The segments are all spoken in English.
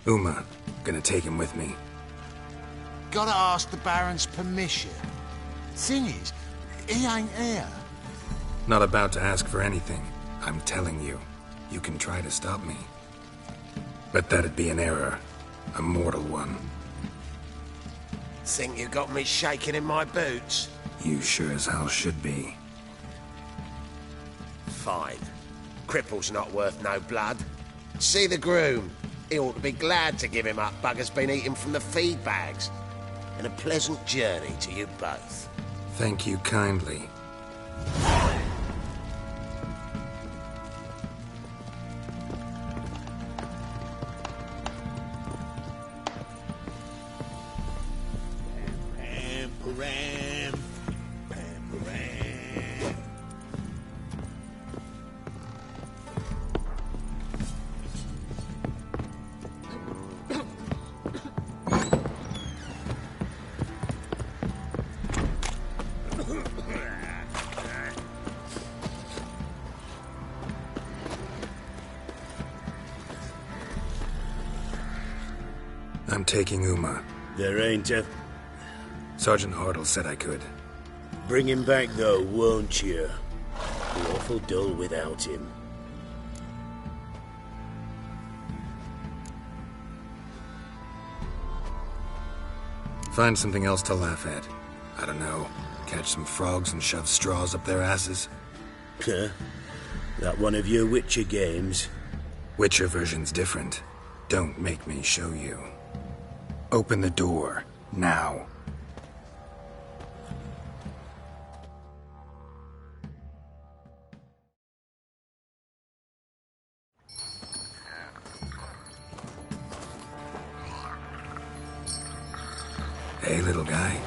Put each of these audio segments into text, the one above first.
Uma, gonna take him with me. Gotta ask the Baron's permission. Thing is, he ain't here. Not about to ask for anything. I'm telling you. You can try to stop me. But that'd be an error. A mortal one. Think you got me shaking in my boots? You sure as hell should be. Fine. Cripple's not worth no blood. See the groom. He ought to be glad to give him up. Bugger's been eating from the feed bags. And a pleasant journey to you both. Thank you kindly. I'm taking Uma. There ain't a... Sergeant Hartle said I could. Bring him back, though, won't you? Be awful dull without him. Find something else to laugh at. I don't know. Catch some frogs and shove straws up their asses. Huh? That one of your Witcher games? Witcher version's different. Don't make me show you. Open the door, now. Hey, little guy.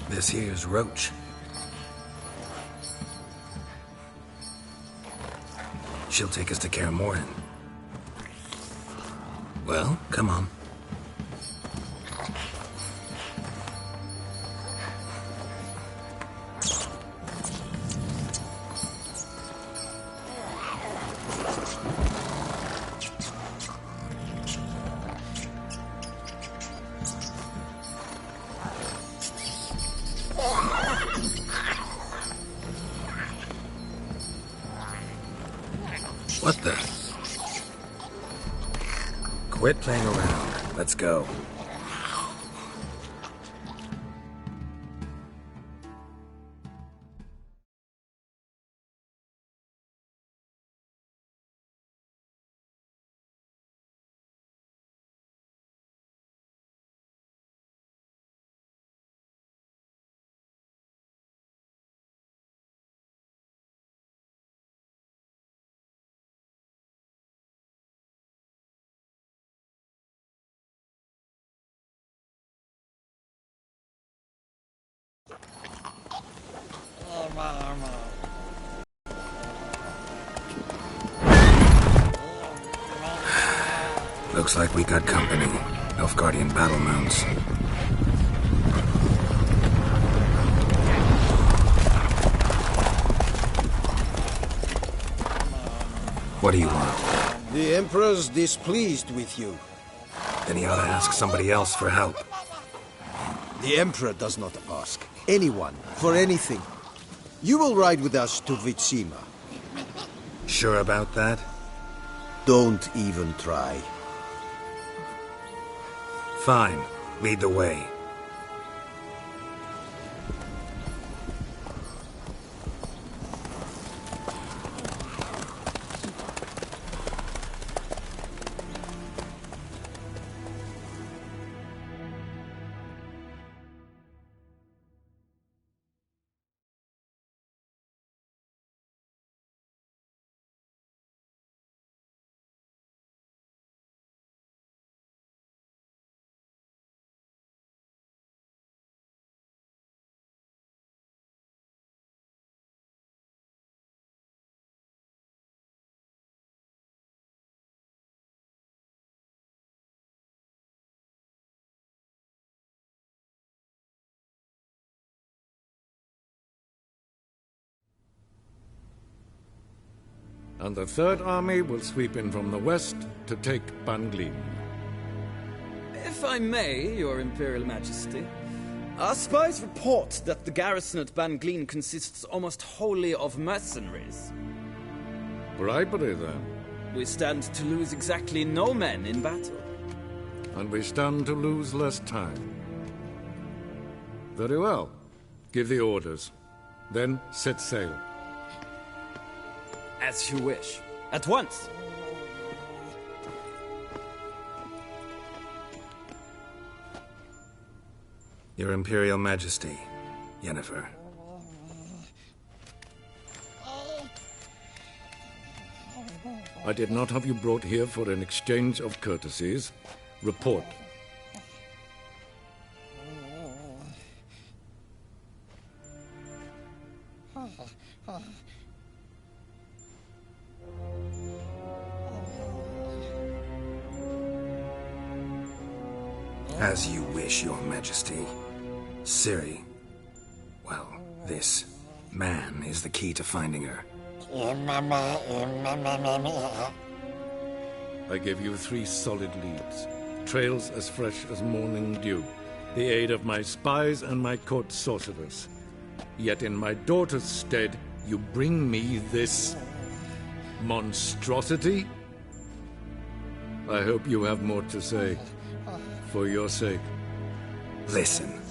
This here's Roach. She'll take us to Kaer Morhen. Well, come on. What the? Quit playing around. Let's go. Looks like we got company. Nilfgaardian battle mounts. What do you want? The Emperor's displeased with you. Then he ought to ask somebody else for help. The Emperor does not ask anyone for anything. You will ride with us to Vitsima. Sure about that? Don't even try. Fine. Lead the way. and the Third Army will sweep in from the west to take Banglin. If I may, Your Imperial Majesty, our spies report that the garrison at Banglin consists almost wholly of mercenaries. Bribery, then. We stand to lose exactly no men in battle. And we stand to lose less time. Very well. Give the orders. Then set sail. As you wish. At once! Your Imperial Majesty, Yennefer. I did not have you brought here for an exchange of courtesies. Report. As you wish, Your Majesty. Ciri. Well, this man is the key to finding her. I gave you 3 solid leads. Trails as fresh as morning dew. The aid of my spies and my court sorceress. Yet in my daughter's stead, you bring me this monstrosity? I hope you have more to say. For your sake. Listen,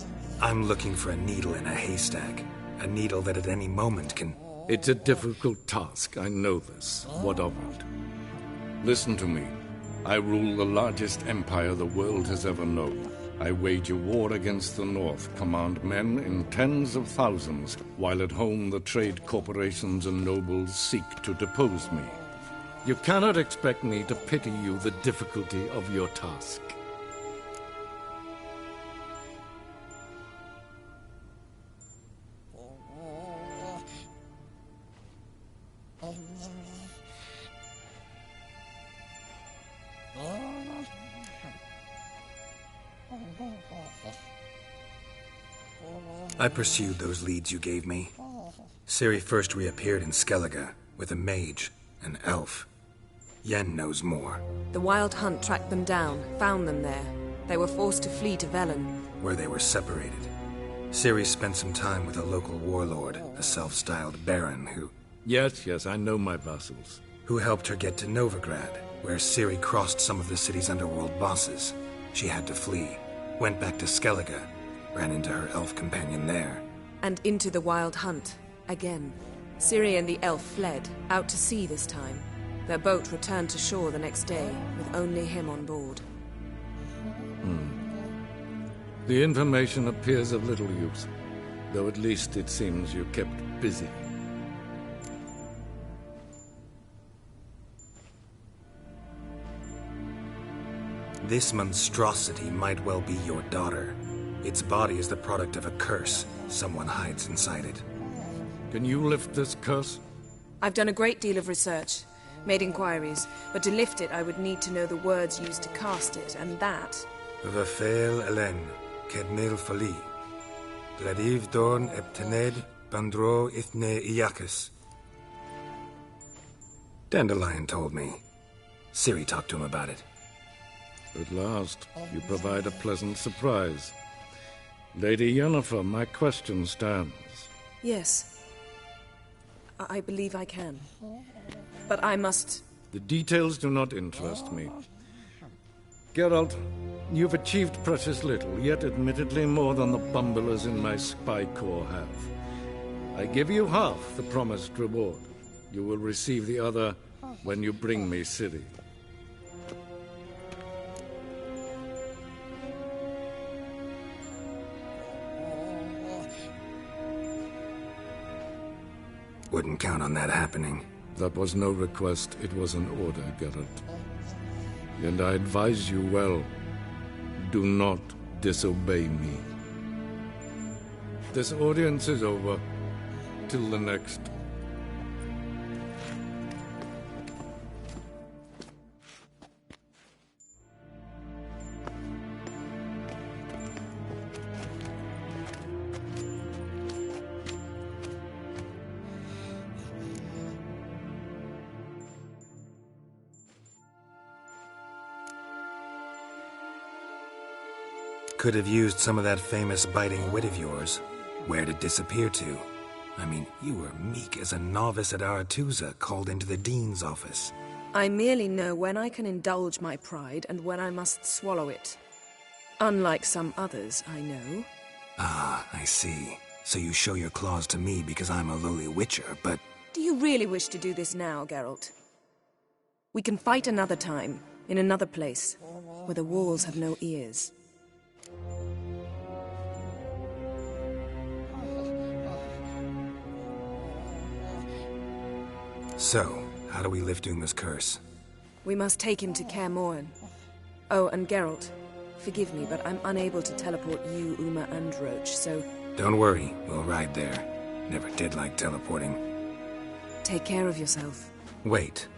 I'm looking for a needle in a haystack. A needle that at any moment can... It's a difficult task, I know this. What of it? Listen to me. I rule the largest empire the world has ever known. I wage a war against the North, command men in tens of thousands, while at home the trade corporations and nobles seek to depose me. You cannot expect me to pity you the difficulty of your task. I pursued those leads you gave me. Ciri first reappeared in Skellige with a mage, an elf. Yen knows more. The Wild Hunt tracked them down, found them there. They were forced to flee to Velen, where they were separated. Ciri spent some time with a local warlord, a self-styled baron who... Yes, I know my vassals. Who helped her get to Novigrad, where Ciri crossed some of the city's underworld bosses. She had to flee, went back to Skellige, ran into her elf companion there. And into the Wild Hunt, again. Ciri and the elf fled, out to sea this time. Their boat returned to shore the next day, with only him on board. The information appears of little use, though at least it seems you kept busy. This monstrosity might well be your daughter. Its body is the product of a curse. Someone hides inside it. Can you lift this curse? I've done a great deal of research, made inquiries, but to lift it I would need to know the words used to cast it, and that... Vafel Elen, Kednil Fali, Gladiv Dorn Eptened, Bandro Ithne Iakis. Dandelion told me. Ciri talked to him about it. At last, you provide a pleasant surprise. Lady Yennefer, my question stands. Yes. I believe I can. But I must... The details do not interest me. Geralt, you've achieved precious little, yet admittedly more than the bumblers in my spy corps have. I give you half the promised reward. You will receive the other when you bring me Ciri. Wouldn't count on that happening. That was no request, it was an order, Geralt. And I advise you well, do not disobey me. This audience is over. Till the next. could have used some of that famous biting wit of yours. Where'd it disappear to? I mean, you were meek as a novice at Aretusa called into the Dean's office. I merely know when I can indulge my pride and when I must swallow it. Unlike some others, I know. Ah, I see. So you show your claws to me because I'm a lowly witcher, but... Do you really wish to do this now, Geralt? We can fight another time, in another place, where the walls have no ears. So, how do we lift Uma's curse? We must take him to Kaer Morhen. Oh, and Geralt, forgive me, but I'm unable to teleport you, Uma, and Roach, so... Don't worry, we'll ride there. Never did like teleporting. Take care of yourself. Wait.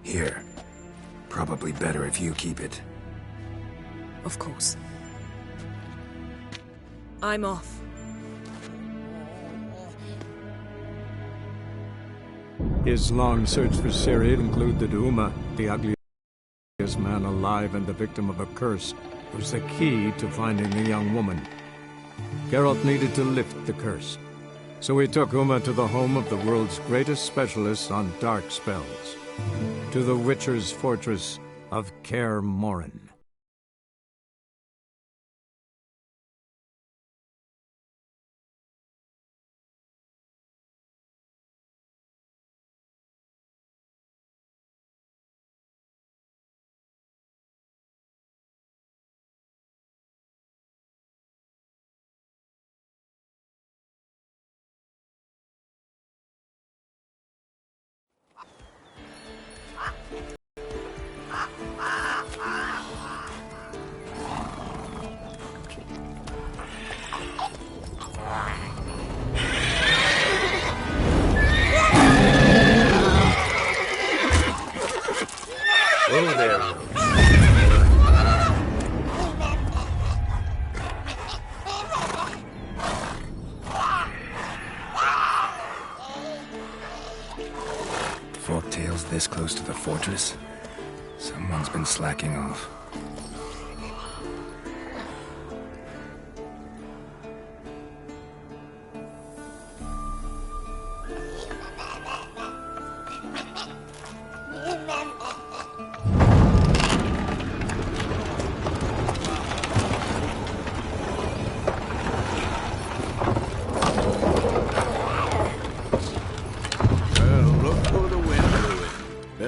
Here. Probably better if you keep it. Of course. I'm off. His long search for Ciri included Uma, the ugliest man alive and the victim of a curse, was the key to finding the young woman. Geralt needed to lift the curse, so he took Uma to the home of the world's greatest specialist on dark spells, to the Witcher's fortress of Kaer Morhen. Whoa there. Forktail's this close to the fortress? Someone's been slacking off.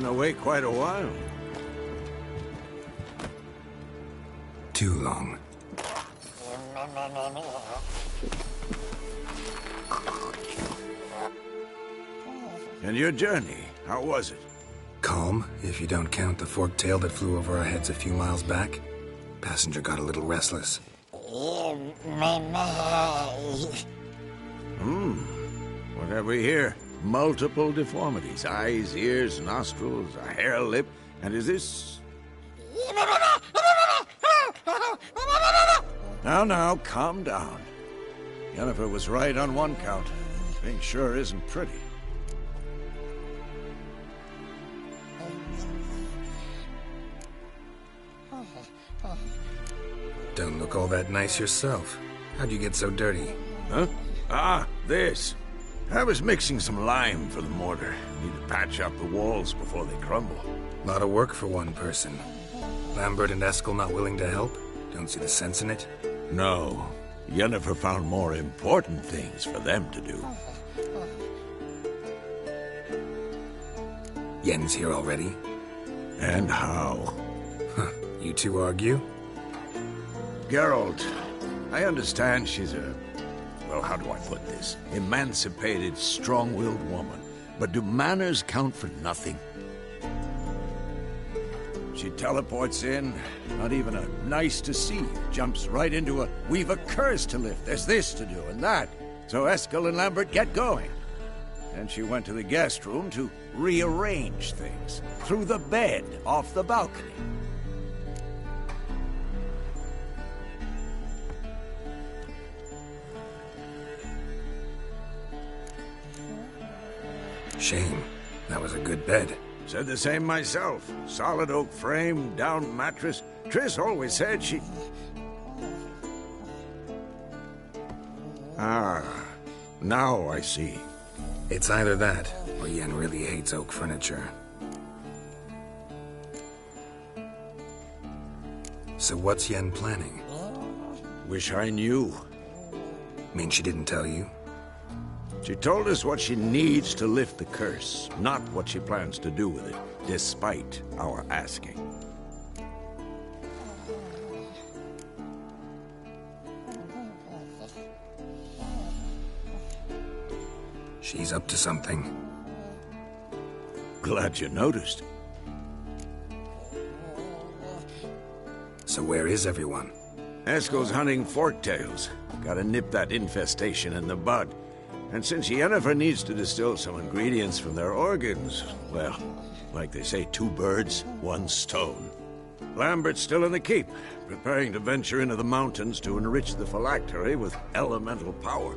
Away quite a while. Too long. And your journey, how was it? Calm, if you don't count the forktail that flew over our heads a few miles back. Passenger got a little restless. What have we here? Multiple deformities. Eyes, ears, nostrils, a hair lip. And is this... Now, calm down. Yennefer was right on one count. Thing sure isn't pretty. Don't look all that nice yourself. How'd you get so dirty? Huh? Ah, this. I was mixing some lime for the mortar. Need to patch up the walls before they crumble. Lot of work for one person. Lambert and Eskel not willing to help? Don't see the sense in it? No. Yennefer found more important things for them to do. Yen's here already? And how? Huh. You two argue? Geralt, I understand she's a... Well, how do I put this? Emancipated, strong-willed woman. But do manners count for nothing? She teleports in, not even a nice to see, jumps right into a, we've a curse to lift, there's this to do and that. So Eskel and Lambert get going. And she went to the guest room to rearrange things. Through the bed, off the balcony. Shame. That was a good bed. Said the same myself. Solid oak frame, down mattress. Triss always said she... Ah, now I see. It's either that, or Yen really hates oak furniture. So what's Yen planning? Wish I knew. Mean she didn't tell you? She told us what she needs to lift the curse, not what she plans to do with it, despite our asking. She's up to something. Glad you noticed. So where is everyone? Eskel's hunting forktails. Gotta nip that infestation in the bud. And since Yennefer needs to distill some ingredients from their organs, well, like they say, 2 birds, 1 stone. Lambert's still in the keep, preparing to venture into the mountains to enrich the phylactery with elemental power.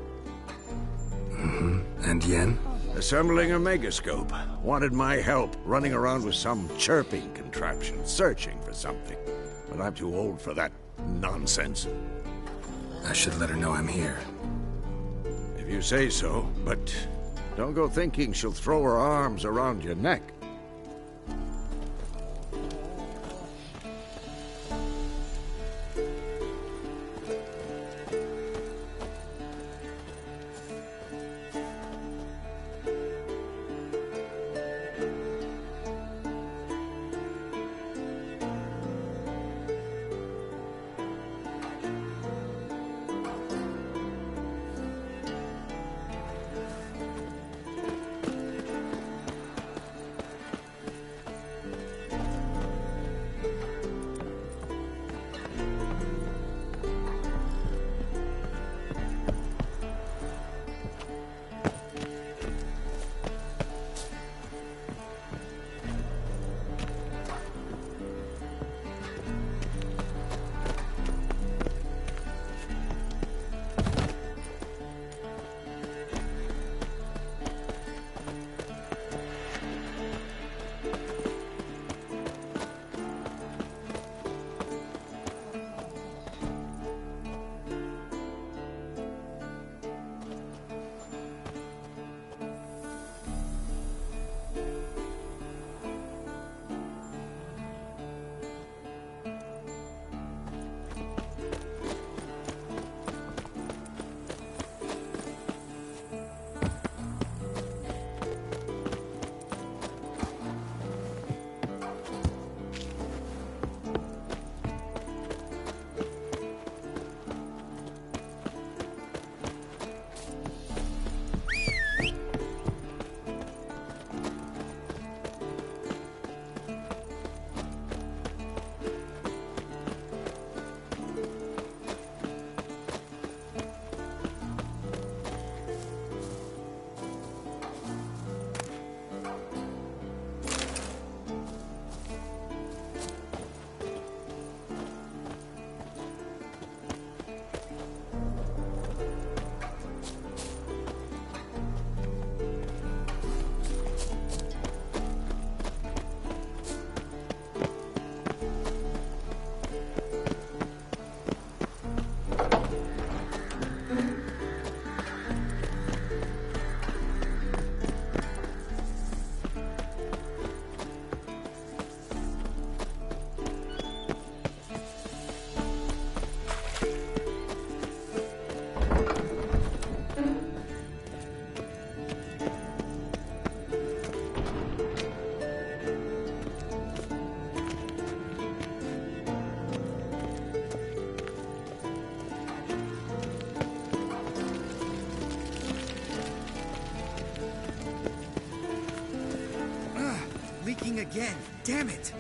And Yen? Assembling a megascope. Wanted my help running around with some chirping contraption, searching for something. But I'm too old for that nonsense. I should let her know I'm here. If you say so, but don't go thinking she'll throw her arms around your neck. Leaking again. Damn it!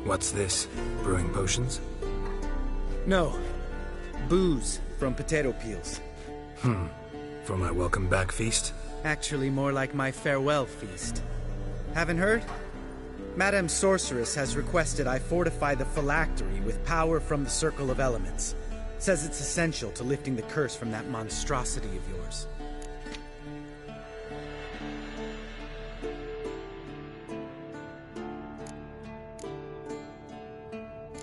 What's this? Brewing potions? No. Booze from potato peels. For my welcome back feast? Actually, more like my farewell feast. Haven't heard? Madame Sorceress has requested I fortify the phylactery with power from the Circle of Elements. Says it's essential to lifting the curse from that monstrosity of yours.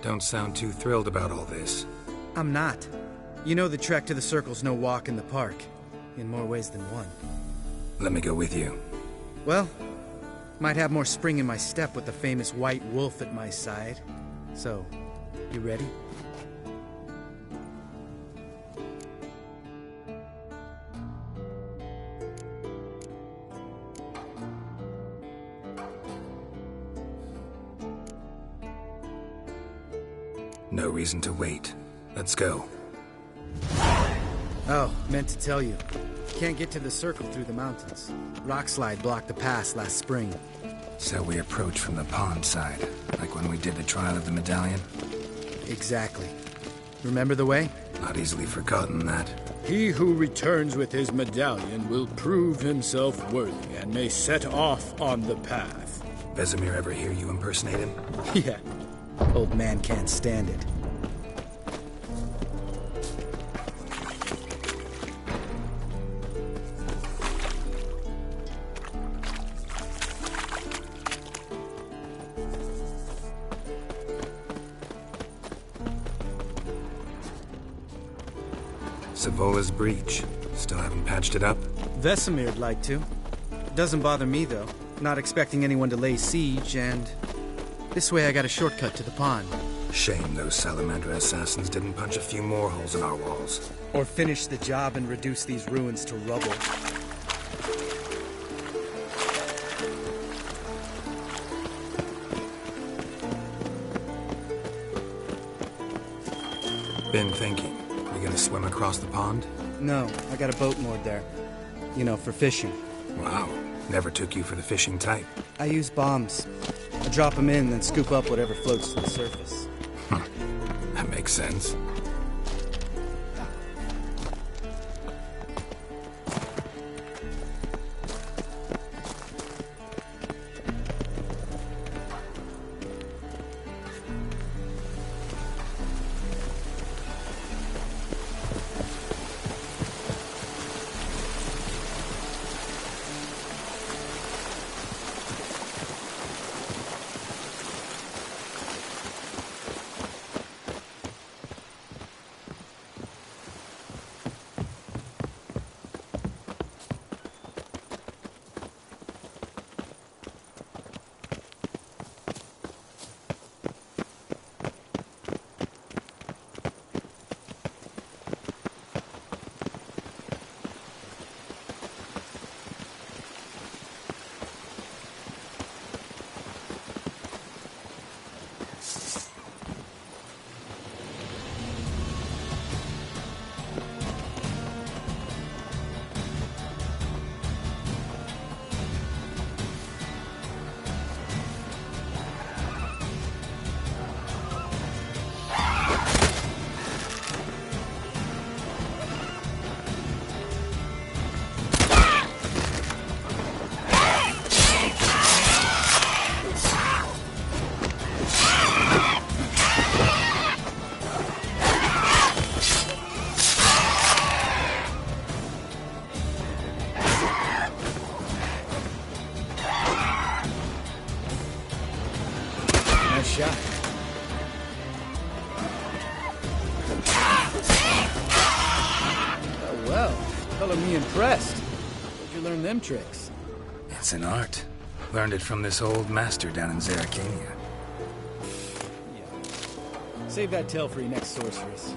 Don't sound too thrilled about all this. I'm not. You know the trek to the Circle's no walk in the park. In more ways than one. Let me go with you. Well, might have more spring in my step with the famous white wolf at my side. So, you ready? No reason to wait. Let's go. Oh, meant to tell you. Can't get to the Circle through the mountains. Rockslide blocked the pass last spring. So we approach from the pond side, like when we did the trial of the medallion? Exactly. Remember the way? Not easily forgotten, that. He who returns with his medallion will prove himself worthy and may set off on the path. Vesemir ever hear you impersonate him? Yeah. Old man can't stand it. Savola's breach. Still haven't patched it up? Vesemir'd like to. Doesn't bother me, though. Not expecting anyone to lay siege, and... this way I got a shortcut to the pond. Shame those Salamander assassins didn't punch a few more holes in our walls. Or finish the job and reduce these ruins to rubble. Been thinking. We gonna swim across the pond? No, I got a boat moored there. You know, for fishing. Wow. Never took you for the fishing type. I use bombs. I drop them in, then scoop up whatever floats to the surface. That makes sense. Shot. Oh, well. Color me impressed. Where'd you learn them tricks? It's an art. Learned it from this old master down in Zerrikania. Yeah. Save that tale for your next sorceress.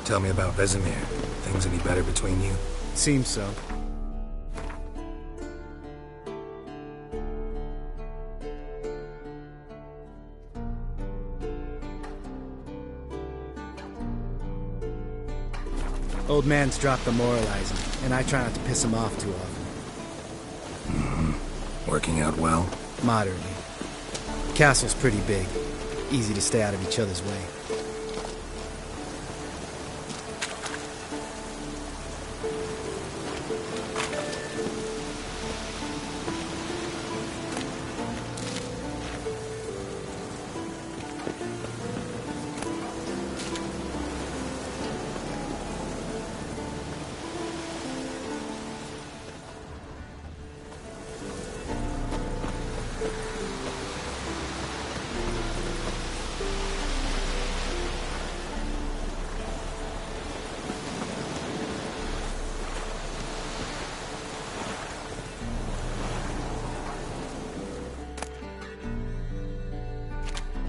Tell me about Vesemir. Things any better between you? Seems so. Old man's dropped the moralizing, and I try not to piss him off too often. Working out well? Moderately. Castle's pretty big. Easy to stay out of each other's way.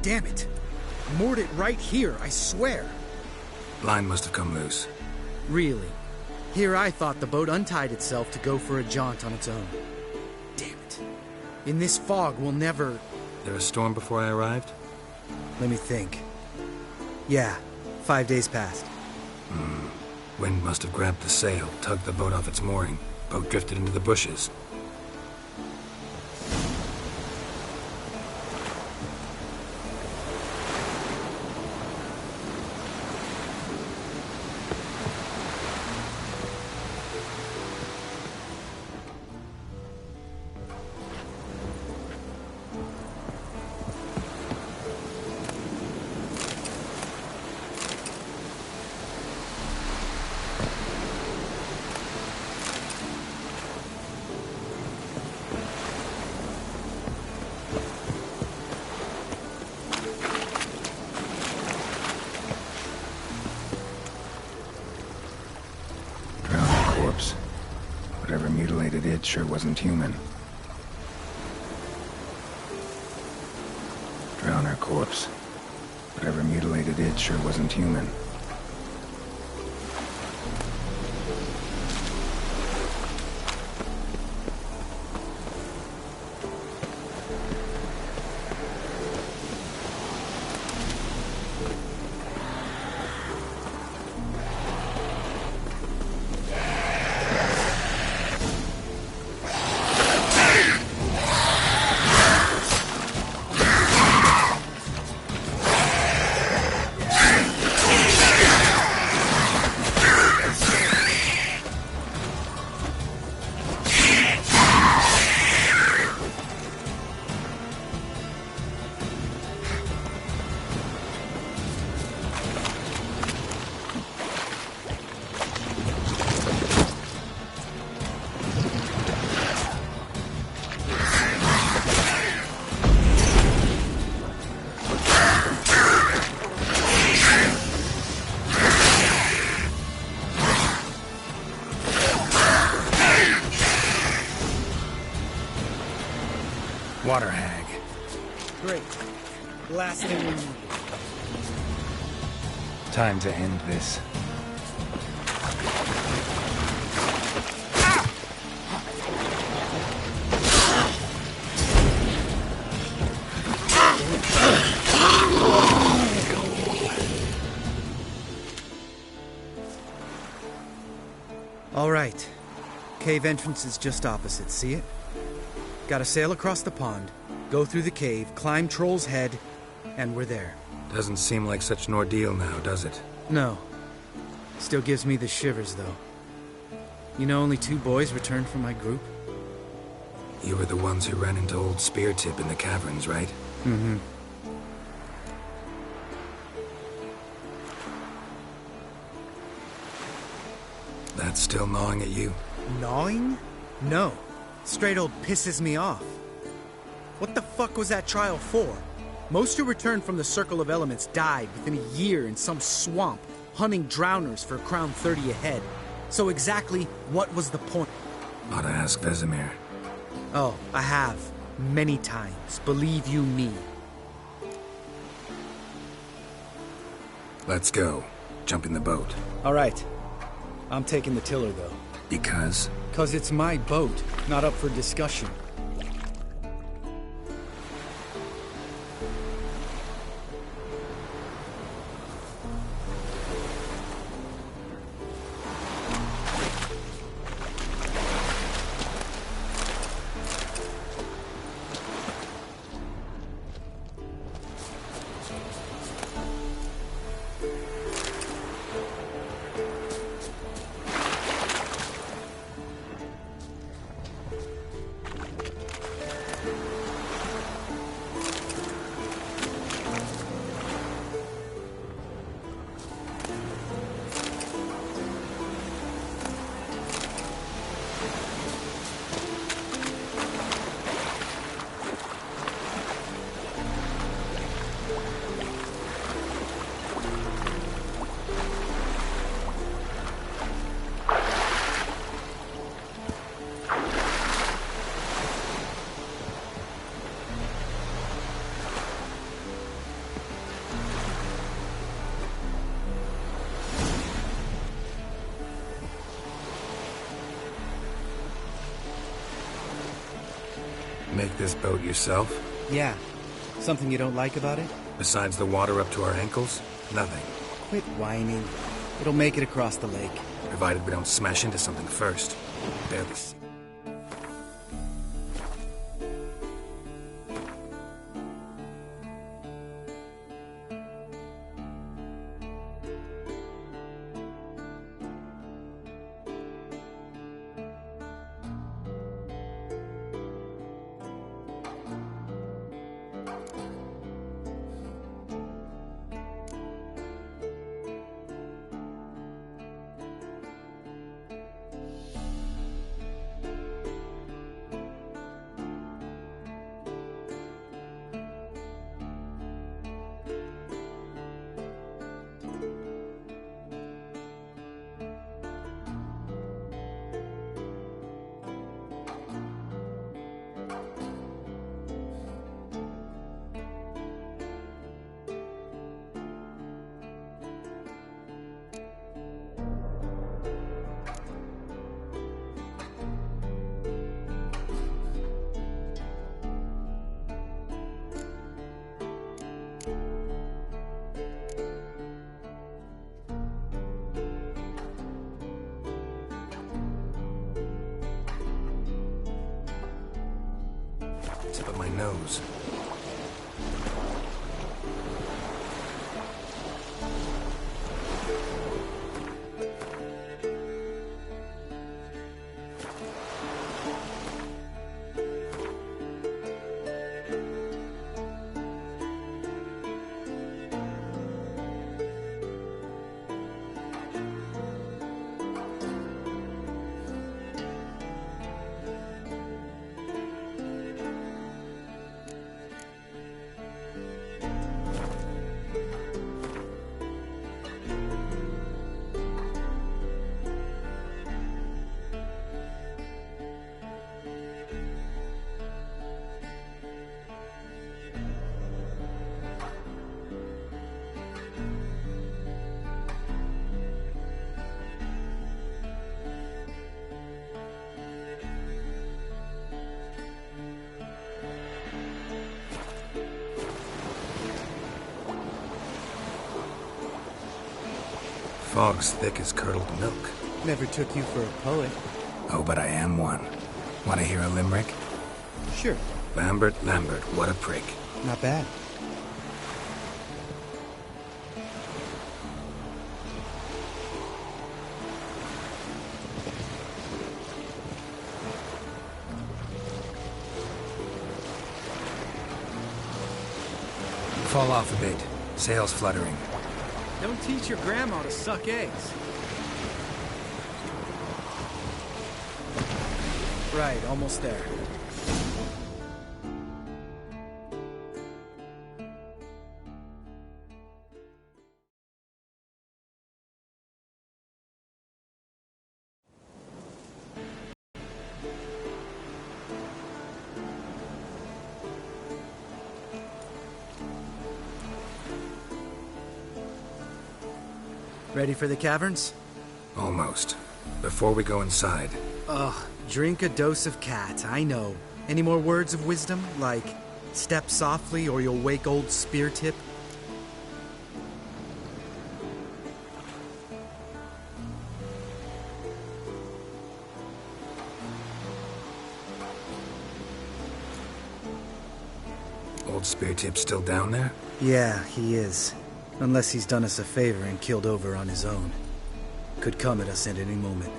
Damn it! Moored it right here, I swear! Line must have come loose. Really? Here I thought the boat untied itself to go for a jaunt on its own. Damn it. In this fog, we'll never... There a storm before I arrived? Let me think. Yeah, 5 days passed. Wind must have grabbed the sail, tugged the boat off its mooring. Boat drifted into the bushes. Whatever mutilated it sure wasn't human. Drown her corpse. Whatever mutilated it sure wasn't human. Water hag. Great. Last thing we need. Time to end this. All right. Cave entrance is just opposite, see it? Gotta sail across the pond, go through the cave, climb Troll's Head, and we're there. Doesn't seem like such an ordeal now, does it? No. Still gives me the shivers, though. You know, only 2 boys returned from my group? You were the ones who ran into old Speartip in the caverns, right? Mm-hmm. That's still gnawing at you? Gnawing? No. Straight old pisses me off. What the fuck was that trial for? Most who returned from the Circle of Elements died within a year in some swamp, hunting drowners for a crown 30 a head. So exactly what was the point? Ought to ask Vesemir. Oh, I have. Many times. Believe you me. Let's go. jump in the boat. All right. I'm taking the tiller, though. Because? 'Cause it's my boat, not up for discussion. Make this boat yourself? Yeah. Something you don't like about it? Besides the water up to our ankles? Nothing. Quit whining. It'll make it across the lake. Provided we don't smash into something first. Barely see. Tip of my nose. Fog's thick as curdled milk. Never took you for a poet. Oh, but I am one. Want to hear a limerick? Sure. Lambert, Lambert, what a prick. Not bad. Fall off a bit. Sails fluttering. Don't teach your grandma to suck eggs. Right, almost there. Ready for the caverns? Almost. Before we go inside... Ugh, drink a dose of cat, I know. Any more words of wisdom, like, step softly or you'll wake old Spear Tip? Old Spear Tip still down there? Yeah, he is. Unless he's done us a favor and killed over on his own. Could come at us at any moment.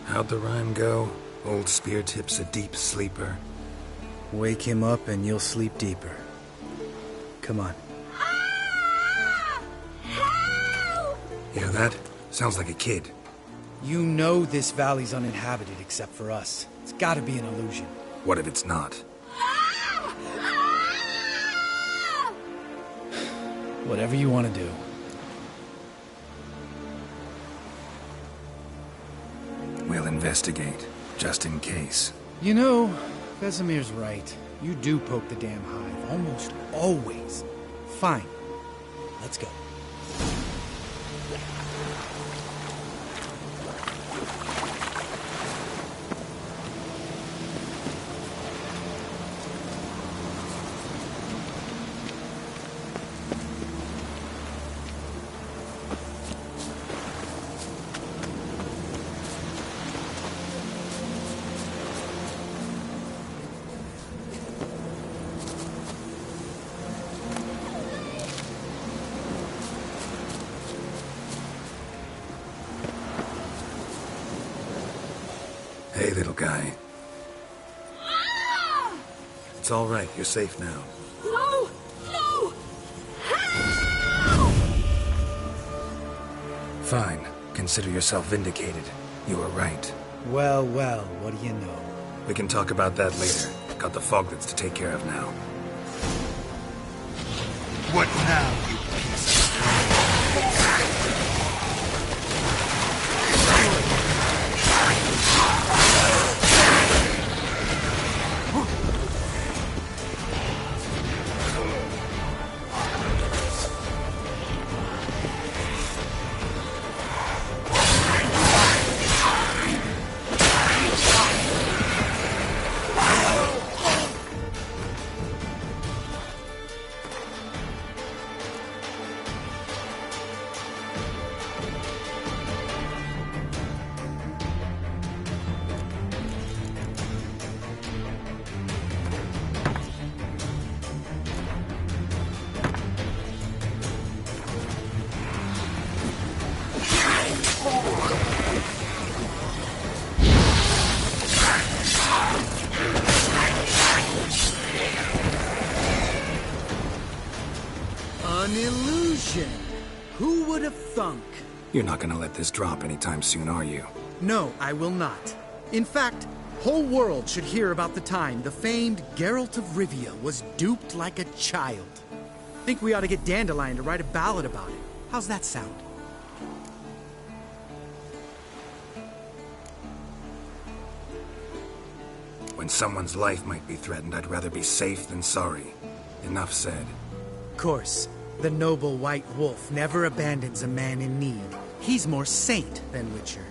How'd the rhyme go? Old Spear Tip's a deep sleeper. Wake him up and you'll sleep deeper. Come on. Hear that? Sounds like a kid. You know this valley's uninhabited except for us. It's gotta be an illusion. What if it's not? Whatever you want to do. We'll investigate, just in case. You know, Vesemir's right. You do poke the damn hive, almost always. Fine. Let's go. Hey, little guy. It's all right. You're safe now. No! No! Fine. Consider yourself vindicated. You were right. Well, well, what do you know? We can talk about that later. Got the foglets to take care of now. What now, you piece of... An illusion! Who would have thunk? You're not gonna let this drop anytime soon, are you? No, I will not. In fact, whole world should hear about the time the famed Geralt of Rivia was duped like a child. Think we ought to get Dandelion to write a ballad about it. How's that sound? When someone's life might be threatened, I'd rather be safe than sorry. Enough said. Of course, the noble white wolf never abandons a man in need. He's more saint than Witcher.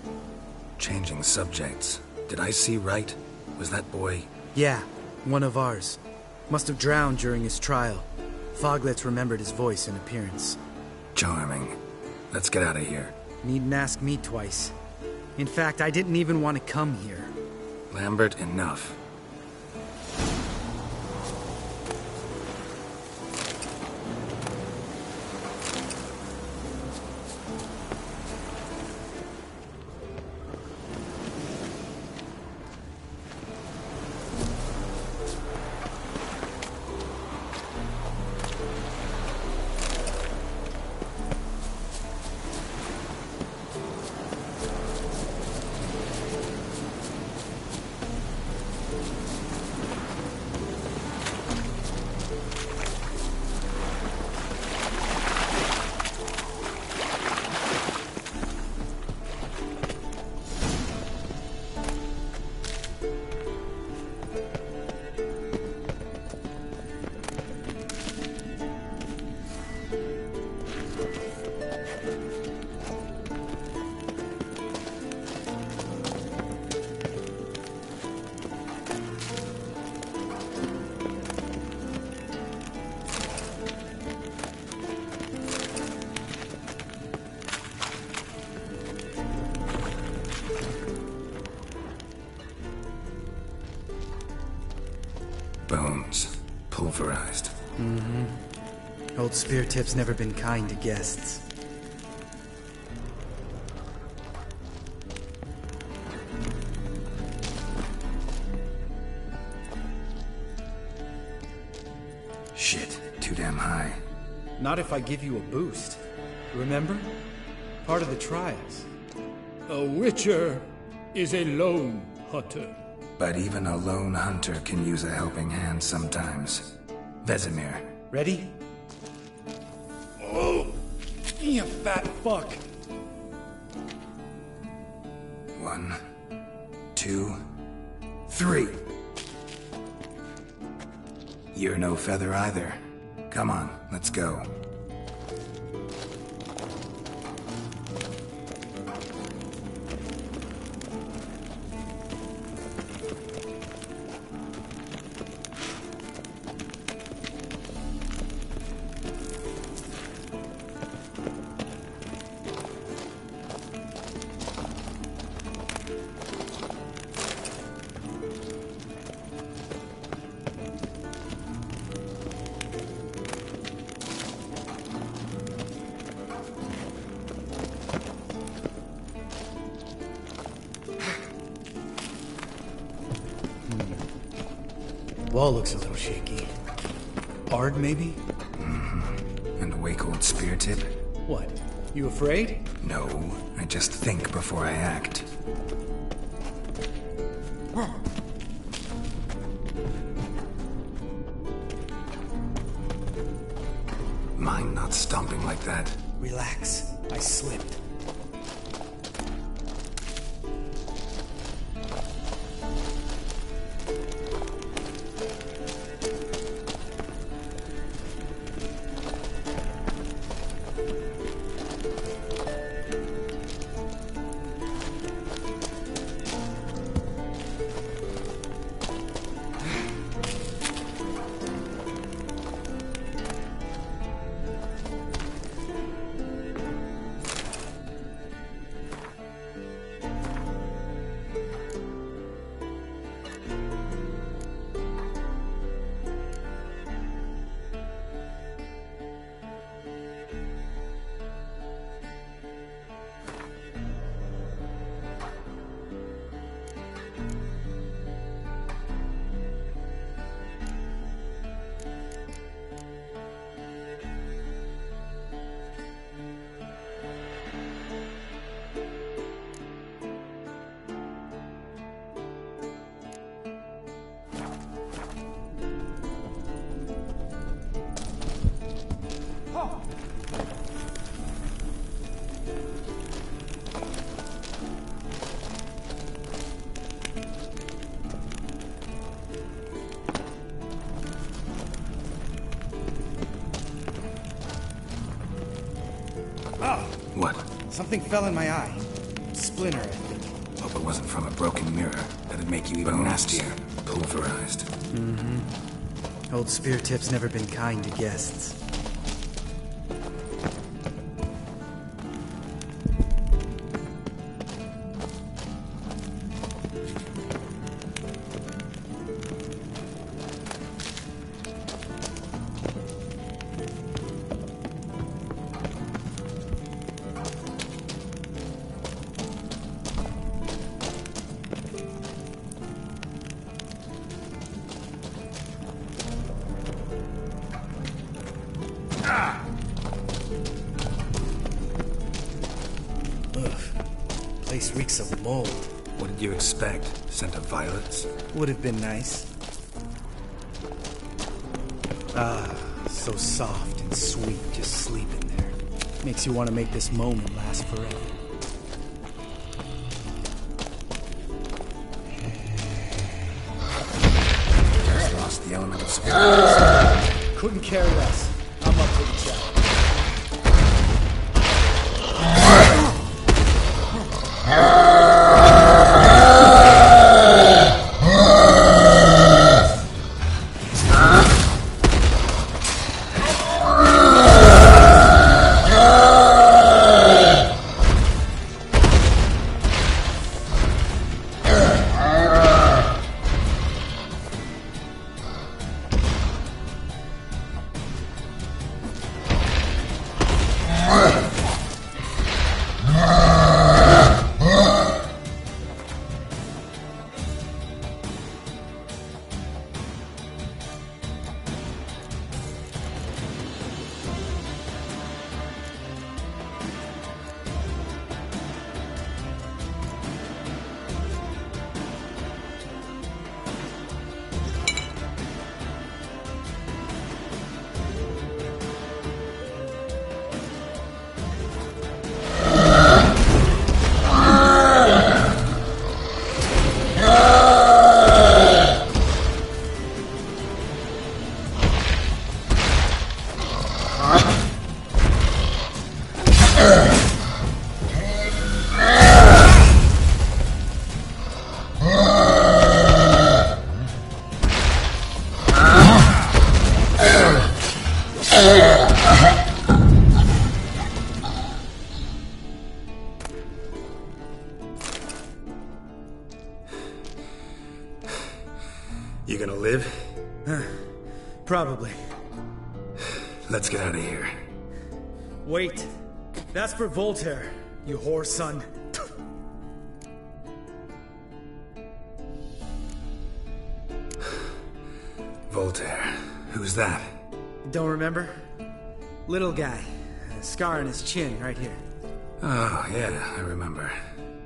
Changing subjects. Did I see right? Was that boy... Yeah, one of ours. Must have drowned during his trial. Foglets remembered his voice and appearance. Charming. Let's get out of here. Needn't ask me twice. In fact, I didn't even want to come here. Lambert, enough. Bones. Pulverized. Mm-hmm. Old Spear Tip's never been kind to guests. Shit, too damn high. Not if I give you a boost. Remember? Part of the trials. A witcher is a lone hunter. But even a lone hunter can use a helping hand sometimes. Vesemir. Ready? Oh, you fat fuck. 1, 2, 3. You're no feather either. Come on, let's go. Wall looks a little shaky. Hard, maybe? Mm-hmm. And awake old spear tip? What? You afraid? No, I just think before I act. Mind not stomping like that. Relax. I slipped. What? Something fell in my eye. Splinter, I think. Hope it wasn't from a broken mirror. That'd make you even nastier. Pulverized. Mm-hmm. Old Spear Tip's never been kind to guests. Place reeks of mold. What did you expect? Scent of violets? Would have been nice. Ah, so soft and sweet just sleeping there. Makes you want to make this moment last forever. Just lost the element of spirit. Couldn't carry us. I'm up to the challenge. You gonna live? Probably. Let's get out of here. Wait. That's for Voltaire, you whore son. Voltaire. Who's that? Don't remember? Little guy. A scar on his chin, right here. Oh, yeah, I remember.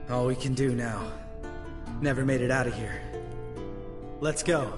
All we can do now. Never made it out of here. Let's go.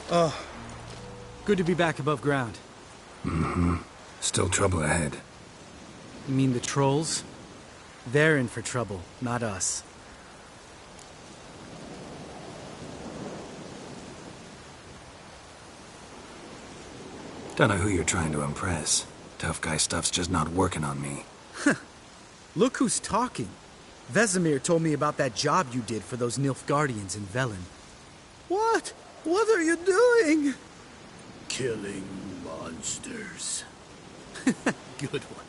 Oh, good to be back above ground. Mm-hmm. Still trouble ahead. You mean the trolls? They're in for trouble, not us. Don't know who you're trying to impress. Tough guy stuff's just not working on me. Look who's talking. Vesemir told me about that job you did for those Nilfgaardians in Velen. What? What are you doing? Killing monsters. Good one.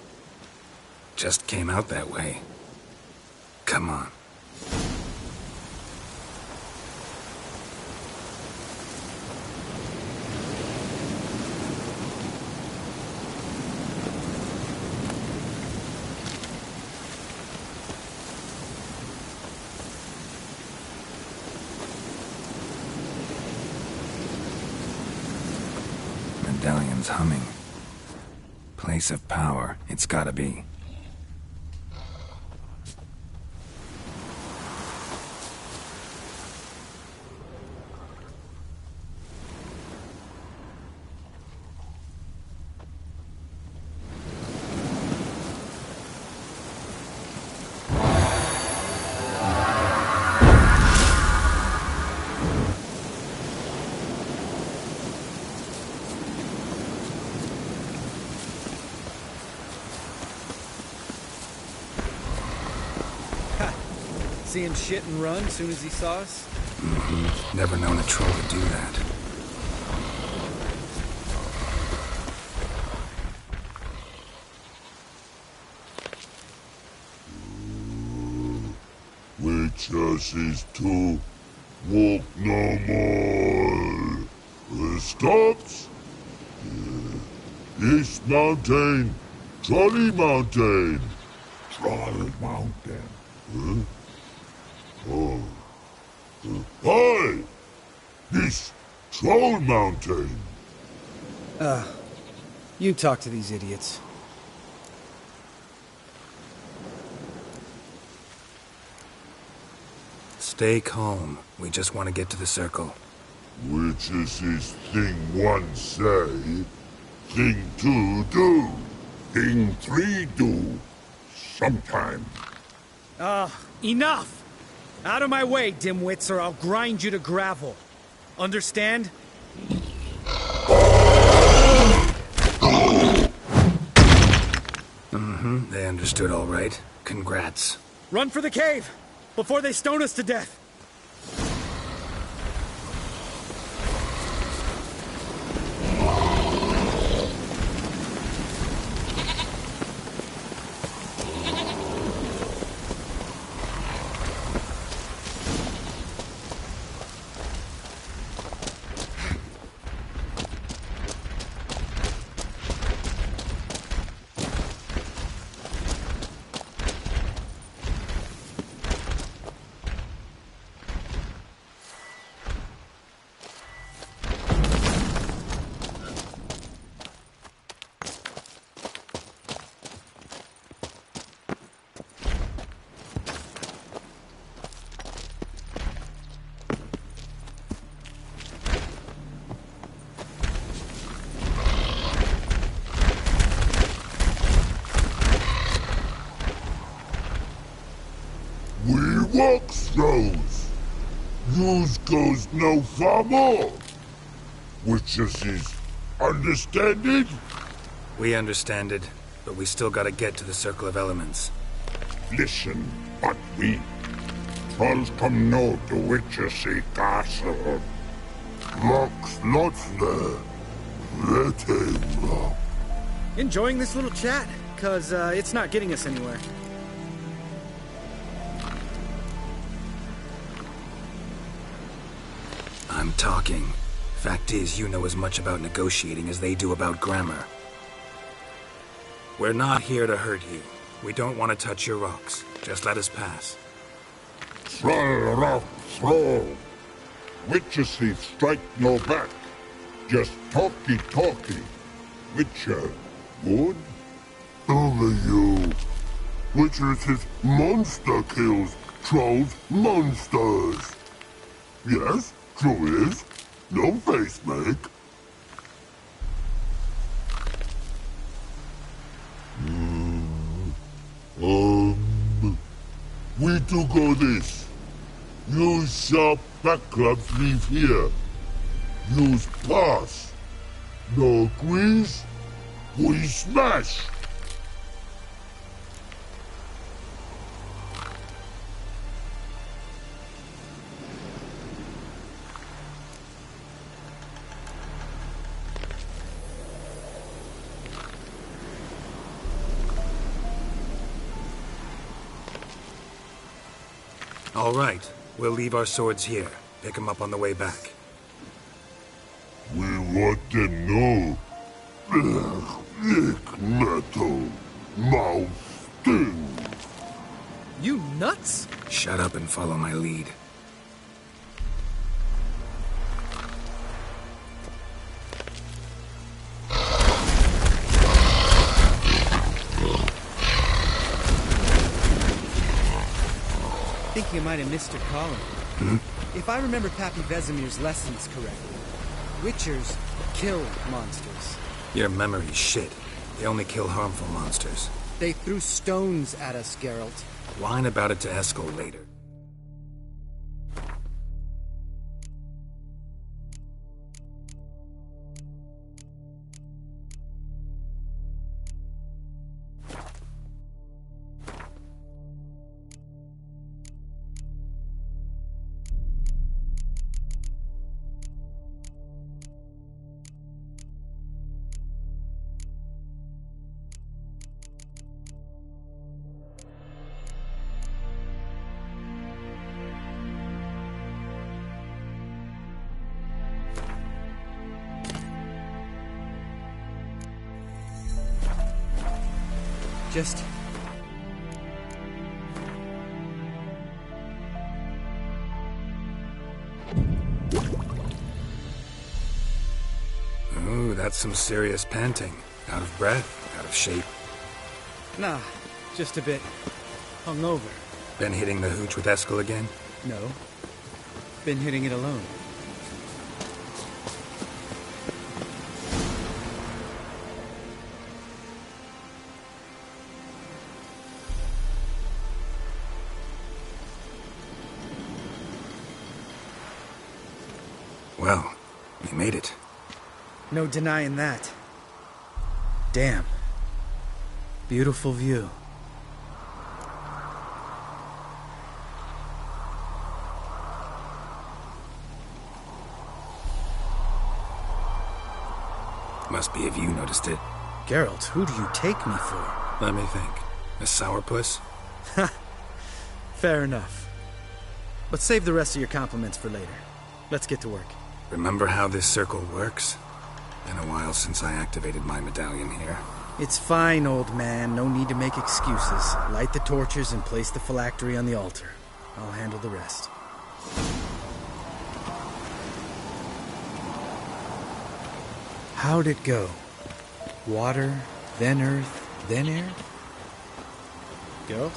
Just came out that way. Come on. Medallion's humming. Place of power, it's gotta be. See him shit and run as soon as he saw us? Mm-hmm. Never known a troll to do that. Witches is to walk no more. Stops? East Mountain, Trolley Mountain. Trolley Mountain. Huh? Oh. Hi! This Troll Mountain. You talk to these idiots. Stay calm. We just want to get to the circle. Which is his thing one say, thing two do, thing three do, sometime. Enough! Out of my way, dimwits, or I'll grind you to gravel. Understand? Mm-hmm. They understood all right. Congrats. Run for the cave! Before they stone us to death! Walk throws. Yous goes no far more. Which is understanded? We understand it, but we still gotta get to the Circle of Elements. Listen, but we trolls come no to Witchersea Castle. Locks lots there. Let him rock. Enjoying this little chat? Cause, it's not getting us anywhere. I'm talking. Fact is, you know as much about negotiating as they do about grammar. We're not here to hurt you. We don't want to touch your rocks. Just let us pass. Troll rock throw. Witchersea strike no back. Just talky. Witcher, good? Only you. Witchersea monster kills trolls monsters. Yes, true is. No face make. We to go this. Use sharp back clubs leave here. Use pass. No agrees? We smash. All right. We'll leave our swords here. Pick them up on the way back. We want them know. Lick metal. Mouth sting. You nuts? Shut up and follow my lead. I think you might have missed your calling. If I remember Pappy Vesemir's lessons correctly, Witchers kill monsters. Your memory's shit. They only kill harmful monsters. They threw stones at us, Geralt. Whine about it to Eskel later. Just... Ooh, that's some serious panting. Out of breath, out of shape. Nah, just a bit hungover. Been hitting the hooch with Eskel again? No. Been hitting it alone. Well, we made it. No denying that. Damn. Beautiful view. Must be if you noticed it. Geralt, who do you take me for? Let me think. A sourpuss? Fair enough. But save the rest of your compliments for later. Let's get to work. Remember how this circle works? Been a while since I activated my medallion here. It's fine, old man. No need to make excuses. Light the torches and place the phylactery on the altar. I'll handle the rest. How'd it go? Water, then earth, then air? Geralt?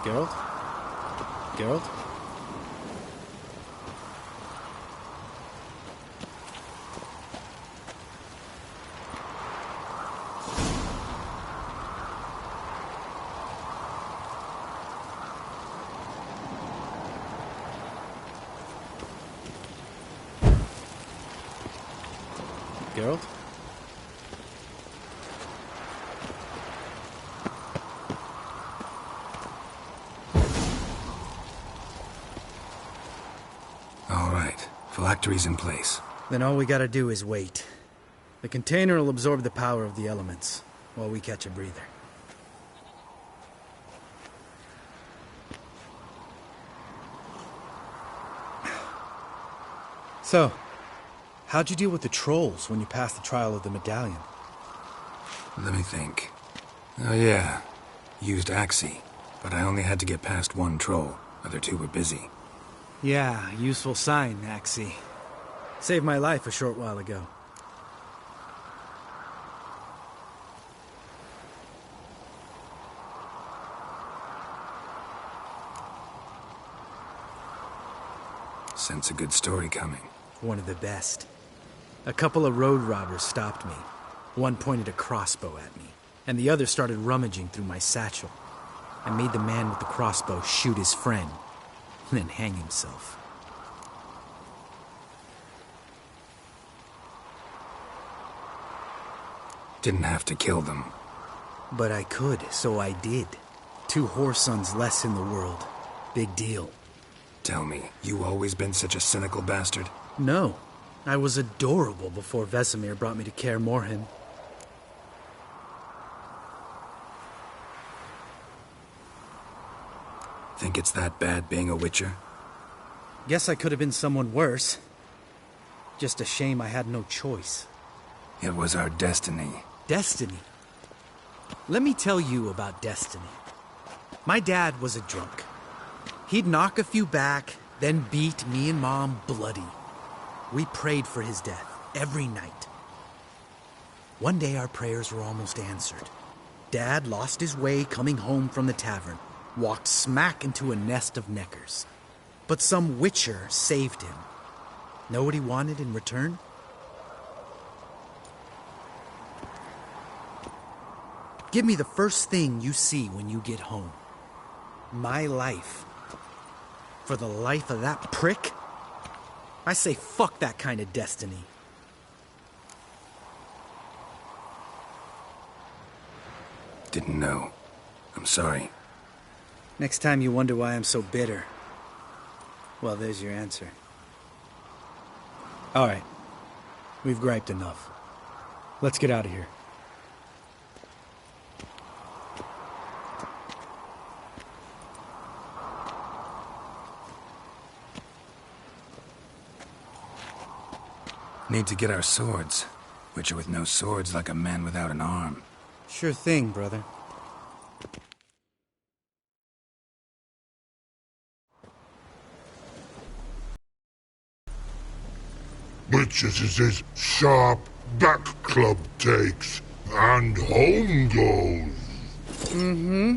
Geralt? Geralt? Geralt? All right. Phylactery's in place. Then all we gotta do is wait. The container will absorb the power of the elements, while we catch a breather. So, how'd you deal with the trolls when you passed the trial of the medallion? Let me think. Oh yeah, used Axie, but I only had to get past one troll. Other two were busy. Yeah, useful sign, Axie. Saved my life a short while ago. Sense a good story coming. One of the best. A couple of road robbers stopped me. One pointed a crossbow at me, and the other started rummaging through my satchel. I made the man with the crossbow shoot his friend, and then hang himself. Didn't have to kill them. But I could, so I did. 2 whoresons less in the world. Big deal. Tell me, you always been such a cynical bastard? No. I was adorable before Vesemir brought me to Kaer Morhen. Think it's that bad being a Witcher? Guess I could have been someone worse. Just a shame I had no choice. It was our destiny. Destiny? Let me tell you about destiny. My dad was a drunk. He'd knock a few back, then beat me and Mom bloody. We prayed for his death every night. One day our prayers were almost answered. Dad lost his way coming home from the tavern, walked smack into a nest of neckers. But some Witcher saved him. Know what he wanted in return? Give me the first thing you see when you get home. My life. For the life of that prick? I say fuck that kind of destiny. Didn't know. I'm sorry. Next time you wonder why I'm so bitter, well, there's your answer. All right. We've griped enough. Let's get out of here. Need to get our swords. Witcher with no swords like a man without an arm. Sure thing, brother. Witches is his sharp back club takes, and home goes. Mm-hmm.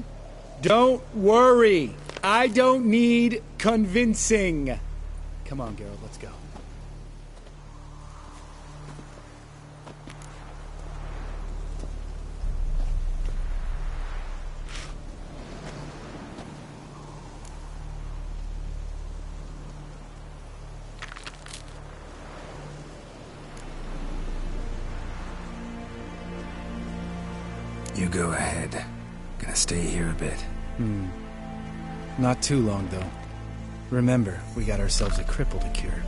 Don't worry. I don't need convincing. Come on, Geralt, let's go. You go ahead. Gonna stay here a bit. Not too long, though. Remember, we got ourselves a cripple to cure.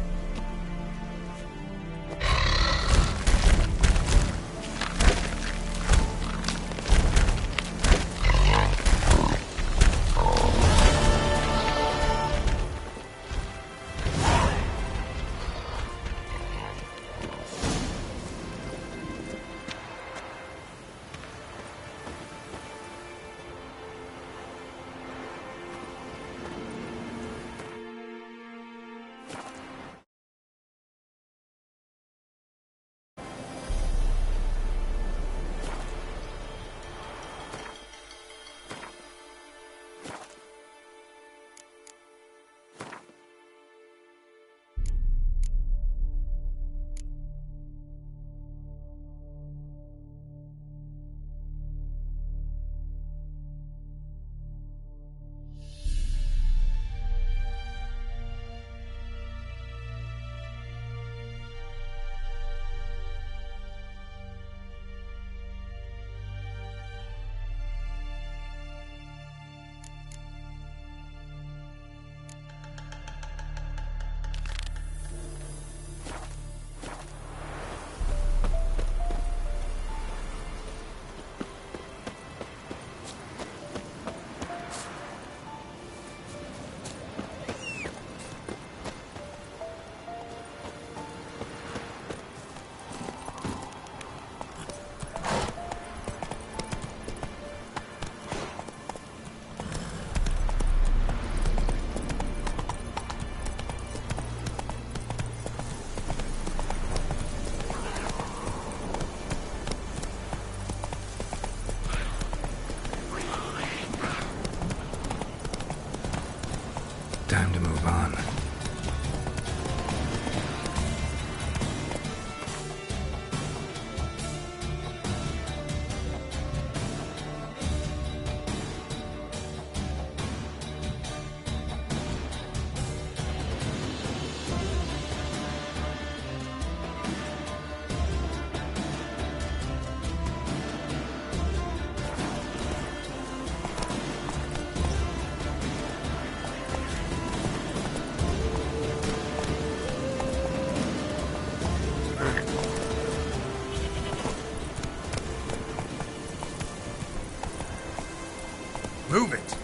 Move it!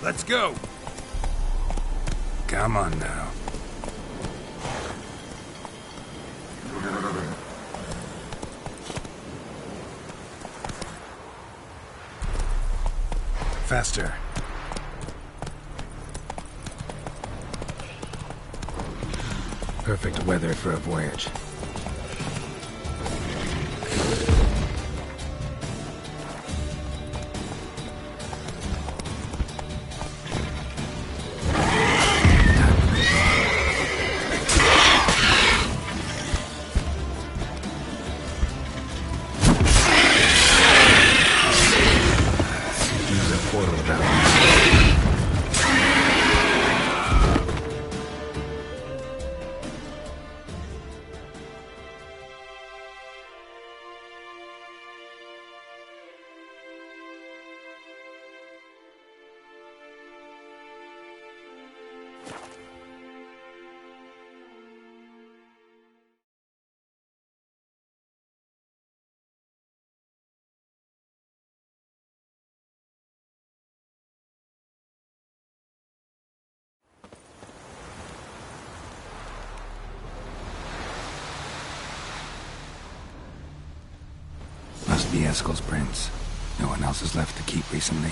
Let's go! Come on now. Faster. Perfect weather for a voyage. Must be Eskel's prints. No one else is left to keep recently.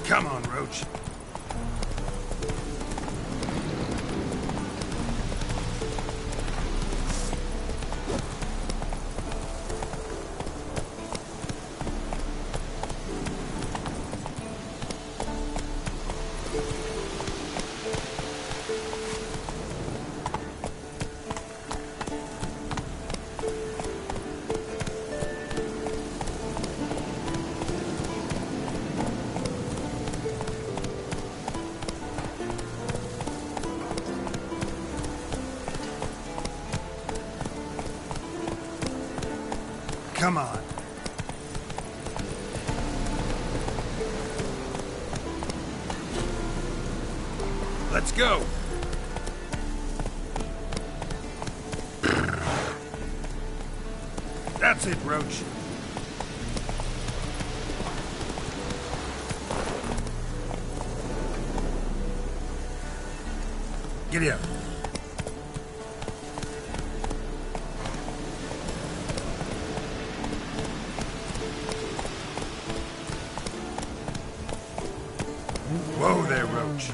Come on, Roach. Come on. Let's go. That's it, Roach. Giddy up. Whoa there, Roach.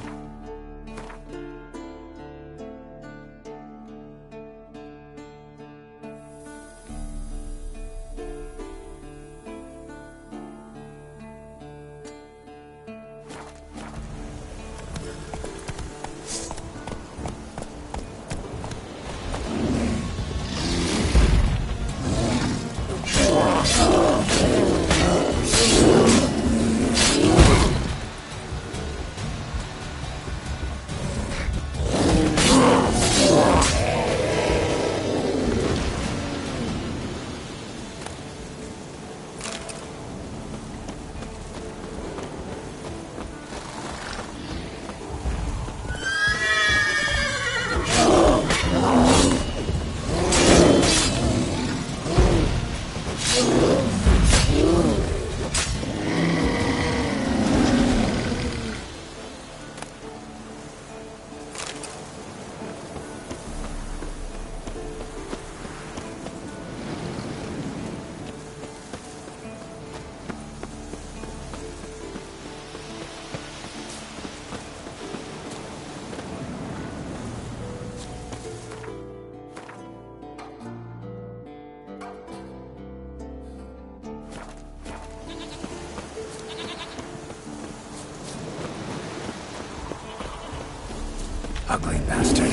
ugly bastard.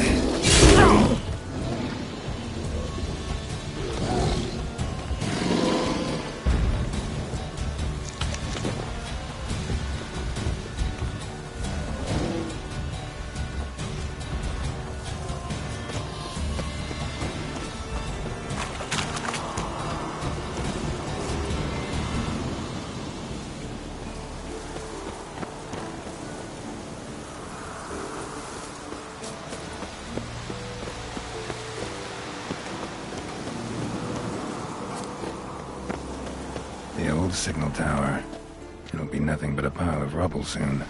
The old signal tower. It'll be nothing but a pile of rubble soon.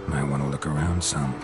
Might want to look around some.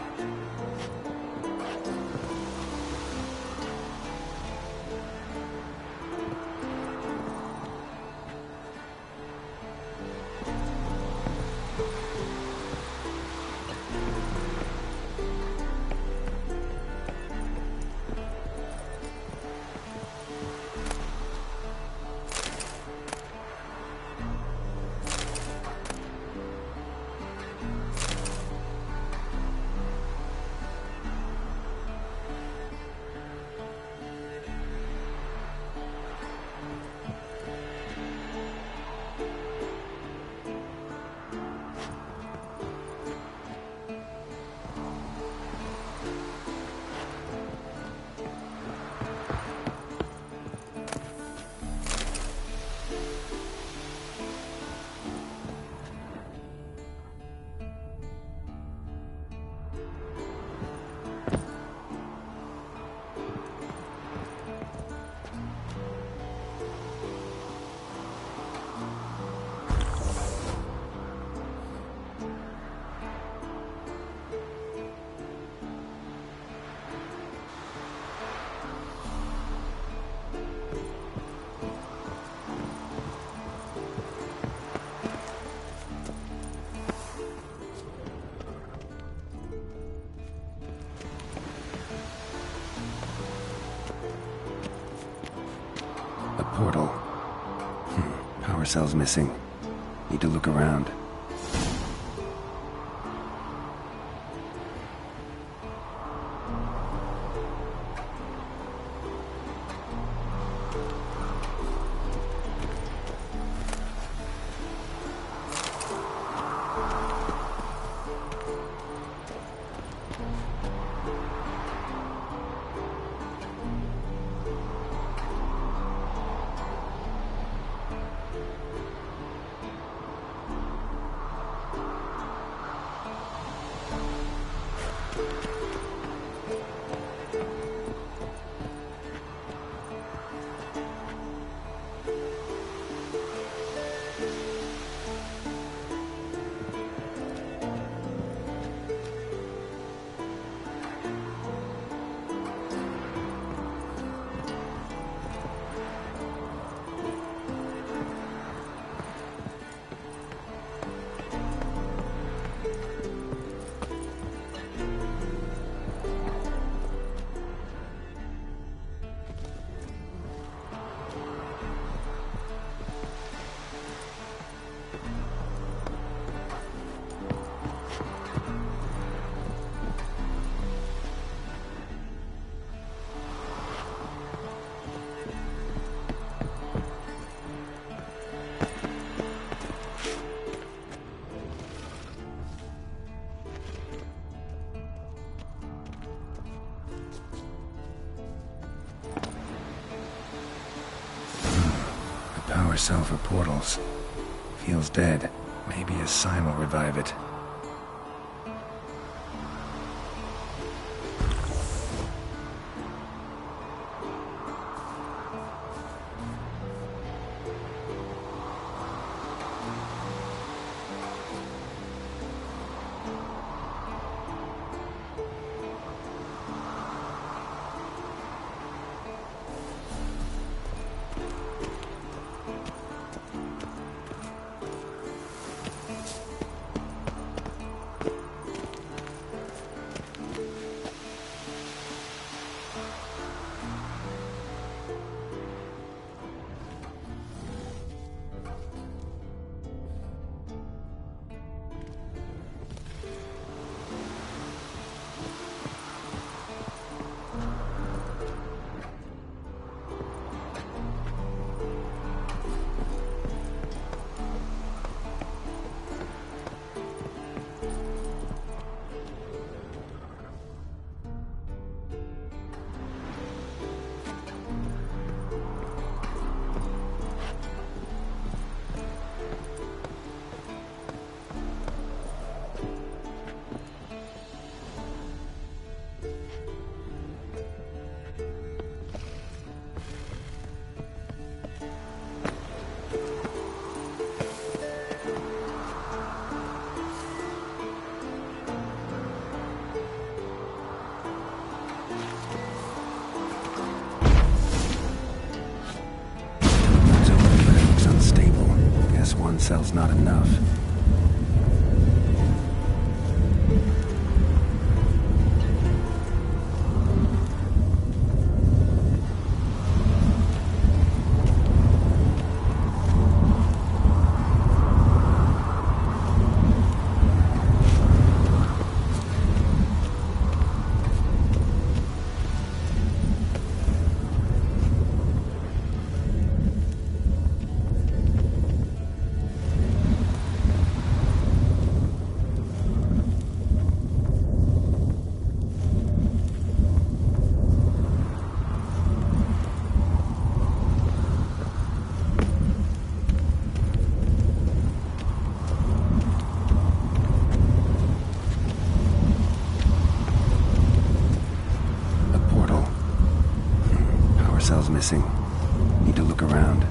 Portal. Power cell's missing. Need to look around. cell for portals. Feels dead. Maybe a sign will revive it. One cell's not enough. Missing. Need to look around.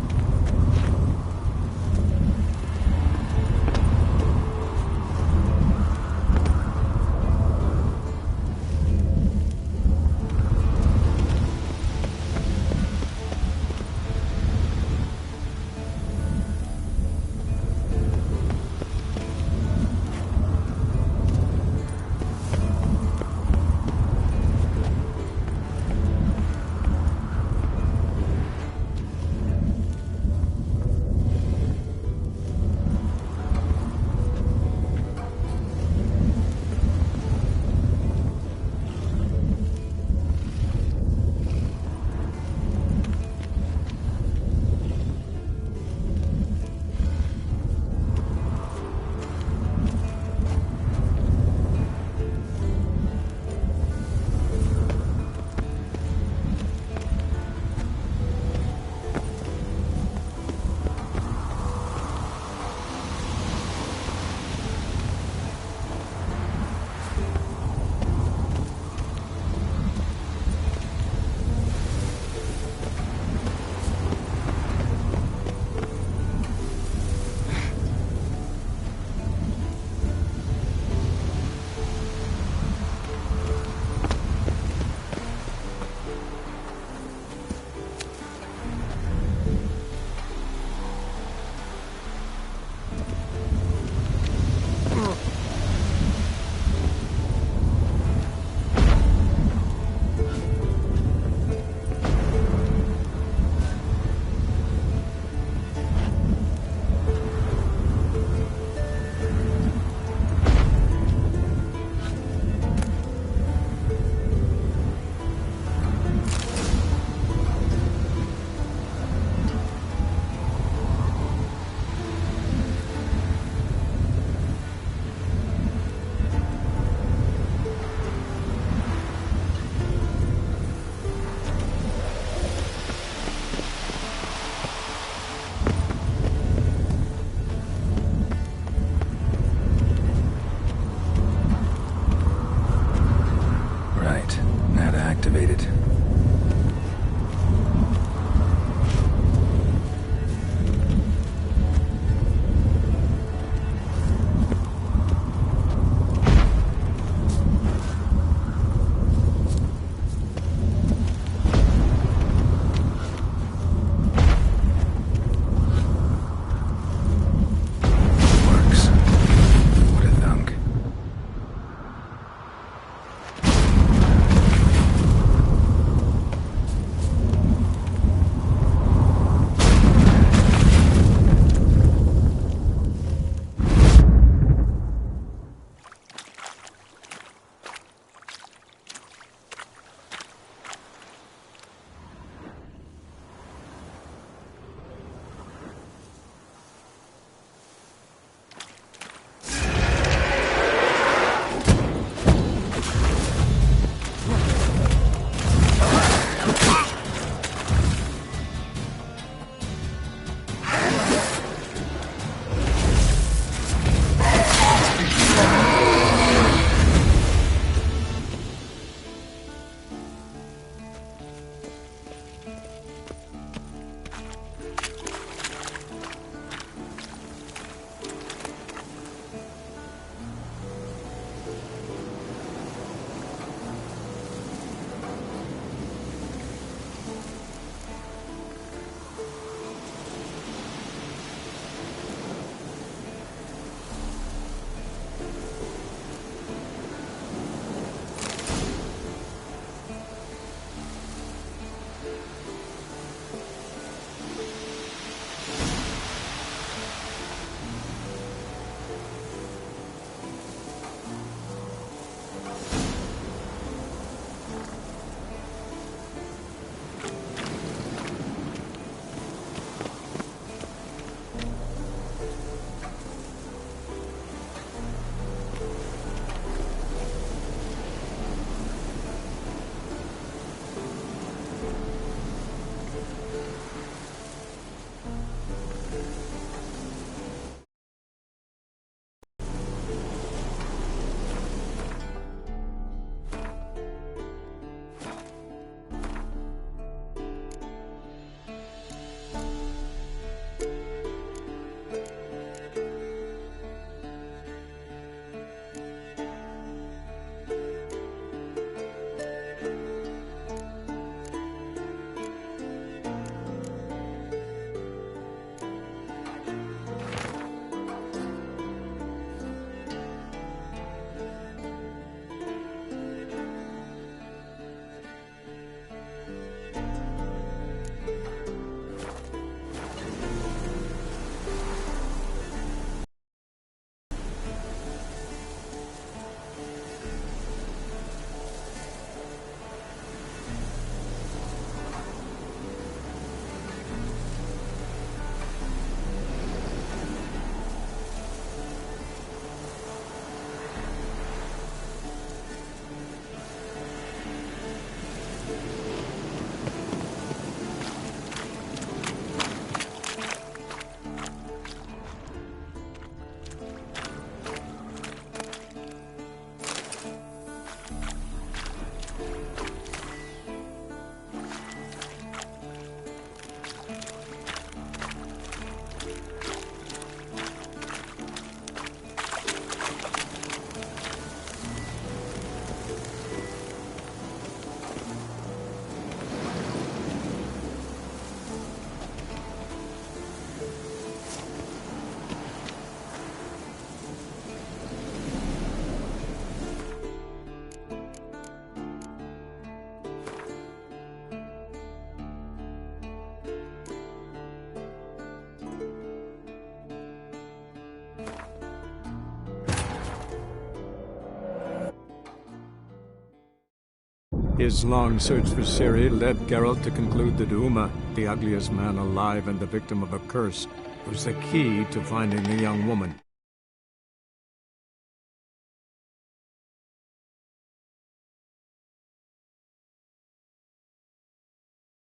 His long search for Ciri led Geralt to conclude that Uma, the ugliest man alive and the victim of a curse, was the key to finding the young woman.